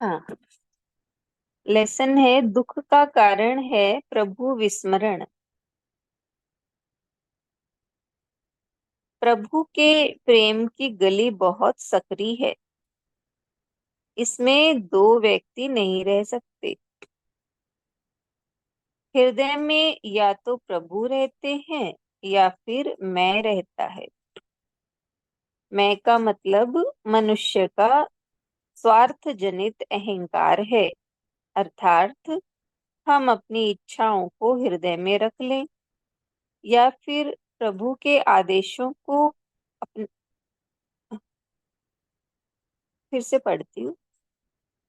हाँ। लेसन है, दुख का कारण है प्रभु विस्मरण। प्रभु के प्रेम की गली बहुत सकरी है। इसमें दो व्यक्ति नहीं रह सकते। हृदय में या तो प्रभु रहते हैं या फिर मैं रहता है। मैं का मतलब मनुष्य का स्वार्थ जनित अहंकार है। अर्थात हम अपनी इच्छाओं को हृदय में रख लें या फिर प्रभु के आदेशों को अपन फिर से पढ़ती हूँ।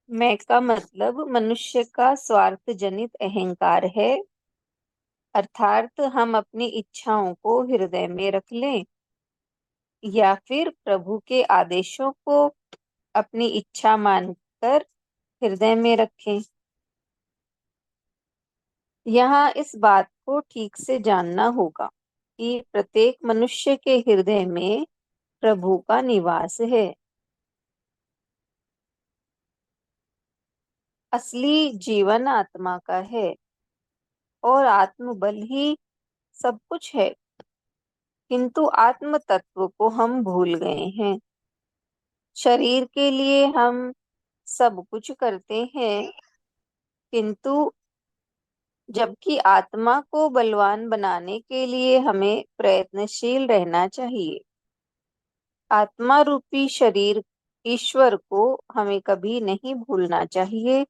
मैं का मतलब मनुष्य का स्वार्थ जनित अहंकार है। अर्थात हम अपनी इच्छाओं को हृदय में रख लें या फिर प्रभु के आदेशों को अपनी इच्छा मानकर हृदय में रखें। यहाँ इस बात को ठीक से जानना होगा कि प्रत्येक मनुष्य के हृदय में प्रभु का निवास है। असली जीवन आत्मा का है और आत्मबल ही सब कुछ है। किंतु आत्म तत्व को हम भूल गए हैं। शरीर के लिए हम सब कुछ करते हैं, किंतु जबकि आत्मा को बलवान बनाने के लिए हमें प्रयत्नशील रहना चाहिए। आत्मा रूपी शरीर ईश्वर को हमें कभी नहीं भूलना चाहिए,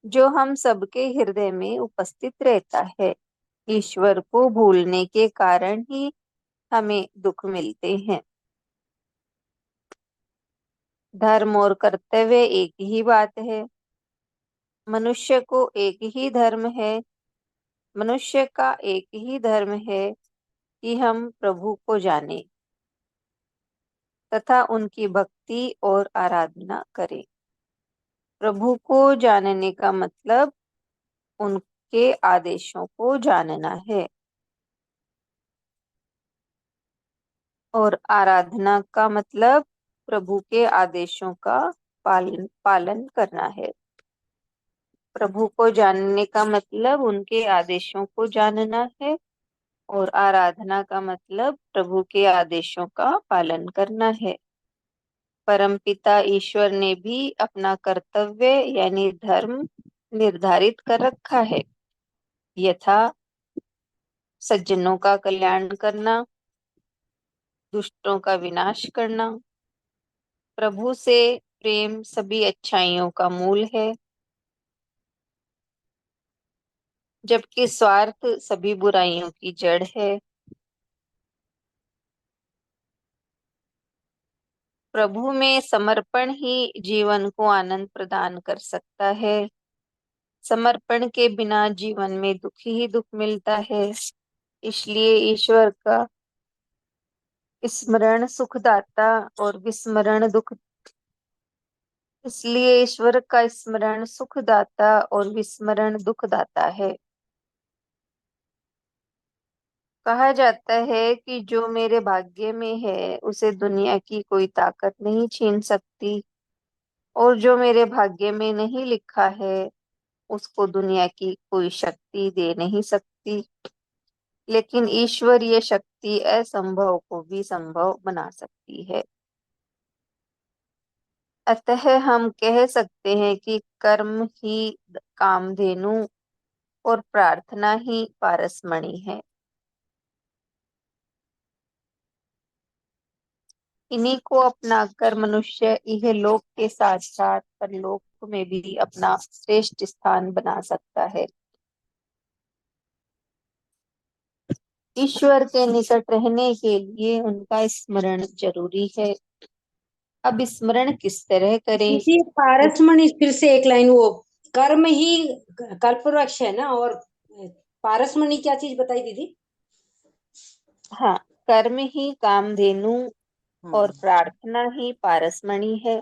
जो हम सबके हृदय में उपस्थित रहता है। ईश्वर को भूलने के कारण ही हमें दुख मिलते हैं। धर्म और कर्तव्य एक ही बात है। मनुष्य को एक ही धर्म है। मनुष्य का एक ही धर्म है कि हम प्रभु को जाने तथा उनकी भक्ति और आराधना करें। प्रभु को जानने का मतलब उनके आदेशों को जानना है और आराधना का मतलब प्रभु के आदेशों का पालन पालन करना है। प्रभु को जानने का मतलब उनके आदेशों को जानना है और आराधना का मतलब प्रभु के आदेशों का पालन करना है। परमपिता ईश्वर ने भी अपना कर्तव्य यानी धर्म निर्धारित कर रखा है, यथा सज्जनों का कल्याण करना, दुष्टों का विनाश करना। प्रभु से प्रेम सभी अच्छाइयों का मूल है, जबकि स्वार्थ सभी बुराइयों की जड़ है। प्रभु में समर्पण ही जीवन को आनंद प्रदान कर सकता है। समर्पण के बिना जीवन में दुख ही दुख मिलता है। इसलिए ईश्वर का स्मरण सुखदाता और विस्मरण दुख इसलिए ईश्वर का स्मरण सुखदाता और विस्मरण दुखदाता है। कहा जाता है कि जो मेरे भाग्य में है उसे दुनिया की कोई ताकत नहीं छीन सकती, और जो मेरे भाग्य में नहीं लिखा है उसको दुनिया की कोई शक्ति दे नहीं सकती। लेकिन ईश्वरीय शक्ति असंभव को भी संभव बना सकती है। अतः हम कह सकते हैं कि कर्म ही कामधेनु और प्रार्थना ही पारसमणि है। इन्हीं को अपनाकर मनुष्य इहलोक के साथ साथ परलोक में भी अपना श्रेष्ठ स्थान बना सकता है। ईश्वर के निकट रहने के लिए उनका स्मरण जरूरी है। अब स्मरण किस तरह करें? दीदी पारसमणि फिर से एक लाइन, वो कर्म ही कल्पवृक्ष है ना, और पारसमणि क्या चीज बताई दीदी? हाँ, कर्म ही कामधेनु और हाँ। प्रार्थना ही पारसमणि है।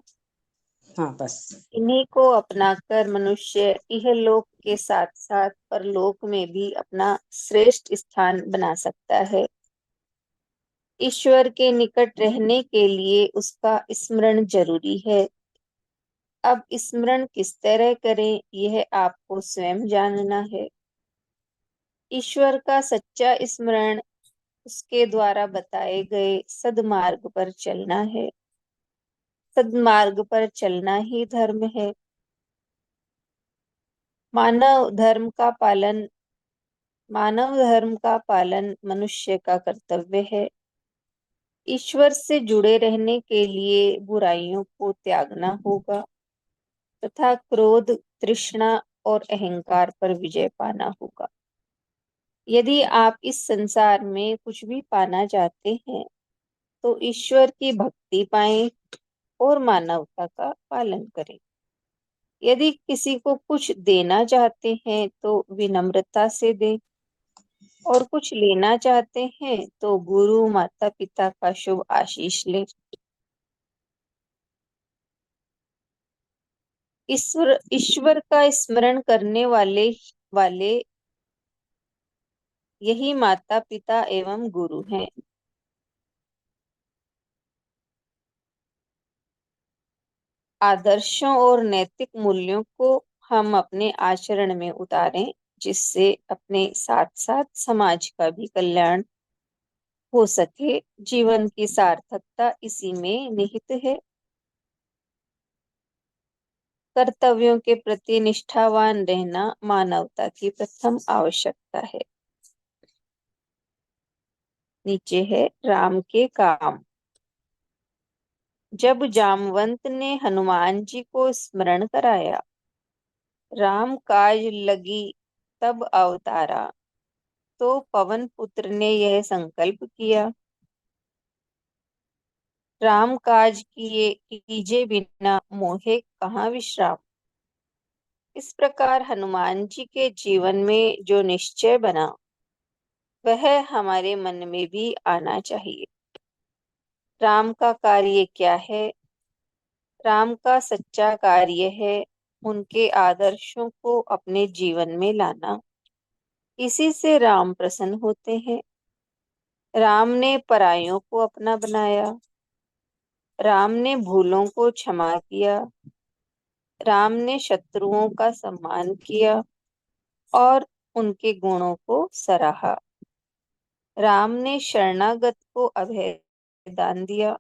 हाँ बस। इन्हीं को अपनाकर मनुष्य इहलोक के साथ साथ परलोक में भी अपना श्रेष्ठ स्थान बना सकता है। ईश्वर के निकट रहने के लिए उसका स्मरण जरूरी है। अब स्मरण किस तरह करें यह आपको स्वयं जानना है। ईश्वर का सच्चा स्मरण उसके द्वारा बताए गए सद्मार्ग पर चलना है। सद्मार्ग पर चलना ही धर्म है। मानव धर्म का पालन मानव धर्म का पालन मनुष्य का कर्तव्य है। ईश्वर से जुड़े रहने के लिए बुराइयों को त्यागना होगा तथा क्रोध, तृष्णा और अहंकार पर विजय पाना होगा। यदि आप इस संसार में कुछ भी पाना चाहते हैं तो ईश्वर की भक्ति पाएं और मानवता का पालन करें। यदि किसी को कुछ देना चाहते हैं तो विनम्रता से दें और कुछ लेना चाहते हैं तो गुरु माता पिता का शुभ आशीष लें। ईश्वर ईश्वर का स्मरण करने वाले वाले यही माता पिता एवं गुरु हैं। आदर्शों और नैतिक मूल्यों को हम अपने आचरण में उतारें, जिससे अपने साथ साथ समाज का भी कल्याण हो सके। जीवन की सार्थकता इसी में निहित है। कर्तव्यों के प्रति निष्ठावान रहना मानवता की प्रथम आवश्यकता है। नीचे है राम के काम। जब जामवंत ने हनुमान जी को स्मरण कराया, राम काज लगी तब अवतारा, तो पवन पुत्र ने यह संकल्प किया, राम काज किए कीजे बिना मोहे कहाँ विश्राम। इस प्रकार हनुमान जी के जीवन में जो निश्चय बना वह हमारे मन में भी आना चाहिए। राम का कार्य क्या है? राम का सच्चा कार्य है उनके आदर्शों को अपने जीवन में लाना। इसी से राम प्रसन्न होते हैं। राम ने परायों को अपना बनाया। राम ने भूलों को क्षमा किया। राम ने शत्रुओं का सम्मान किया और उनके गुणों को सराहा। राम ने शरणागत को अभय दान दिया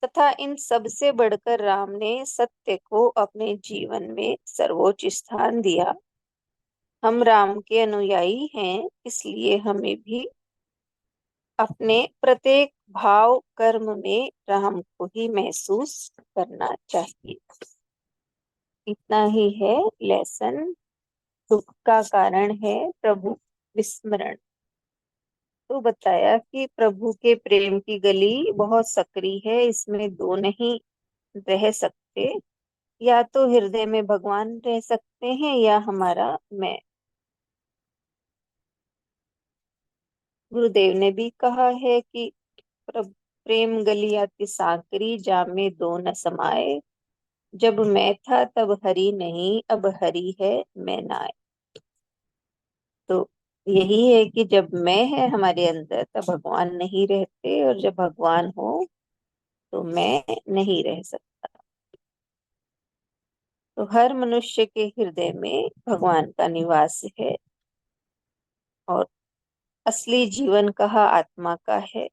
तथा इन सब से बढ़कर राम ने सत्य को अपने जीवन में सर्वोच्च स्थान दिया। हम राम के अनुयायी हैं, इसलिए हमें भी अपने प्रत्येक भाव कर्म में राम को ही महसूस करना चाहिए। इतना ही है लेसन। दुख का कारण है प्रभु विस्मरण। तो बताया कि प्रभु के प्रेम की गली बहुत सकरी है, इसमें दो नहीं रह सकते। या तो हृदय में भगवान रह सकते हैं या हमारा मैं। गुरुदेव ने भी कहा है कि प्रेम गली अति सांकरी, जामे दो न समाये। जब मैं था तब हरि नहीं, अब हरि है मैं नाय। तो यही है कि जब मैं है हमारे अंदर तब भगवान नहीं रहते, और जब भगवान हो तो मैं नहीं रह सकता। तो हर मनुष्य के हृदय में भगवान का निवास है और असली जीवन कहा आत्मा का है।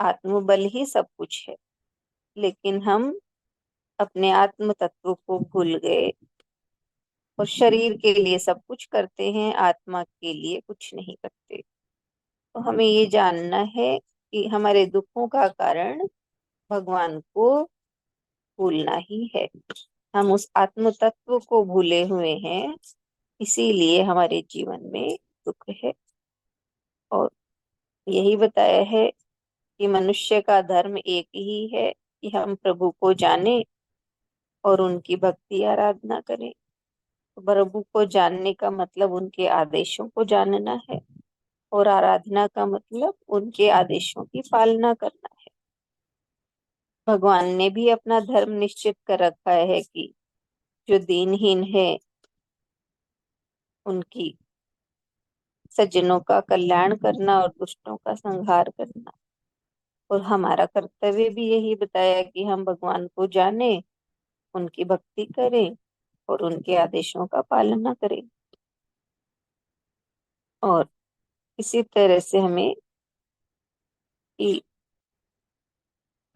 आत्मबल ही सब कुछ है, लेकिन हम अपने आत्म तत्व को भूल गए और शरीर के लिए सब कुछ करते हैं, आत्मा के लिए कुछ नहीं करते। तो हमें ये जानना है कि हमारे दुखों का कारण भगवान को भूलना ही है। हम उस आत्म तत्व को भूले हुए हैं, इसीलिए हमारे जीवन में दुख है। और यही बताया है कि मनुष्य का धर्म एक ही है कि हम प्रभु को जाने और उनकी भक्ति आराधना करें। तो प्रभु को जानने का मतलब उनके आदेशों को जानना है और आराधना का मतलब उनके आदेशों की पालना करना है। भगवान ने भी अपना धर्म निश्चित कर रखा है कि जो दीनहीन है उनकी सज्जनों का कल्याण करना और दुष्टों का संहार करना। और हमारा कर्तव्य भी यही बताया कि हम भगवान को जाने, उनकी भक्ति करें और उनके आदेशों का पालन करें। और इसी तरह से हमें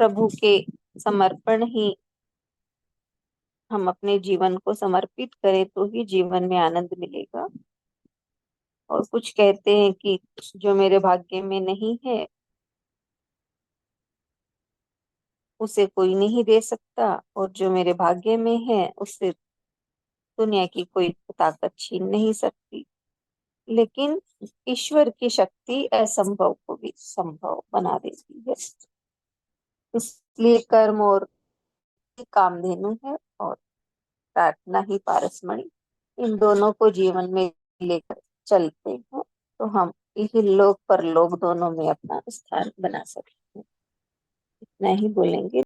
प्रभु के समर्पण ही, हम अपने जीवन को समर्पित करें तो ही जीवन में आनंद मिलेगा। और कुछ कहते हैं कि जो मेरे भाग्य में नहीं है उसे कोई नहीं दे सकता, और जो मेरे भाग्य में है उससे दुनिया की कोई ताकत छीन नहीं सकती। लेकिन ईश्वर की शक्ति असंभव को भी संभव बना देती है। इसलिए कर्म और कामधेनु है और प्रार्थना ही पारसमणि, इन दोनों को जीवन में लेकर चलते हैं तो हम इहलोक परलोक दोनों में अपना स्थान बना सकते हैं। इतना ही बोलेंगे।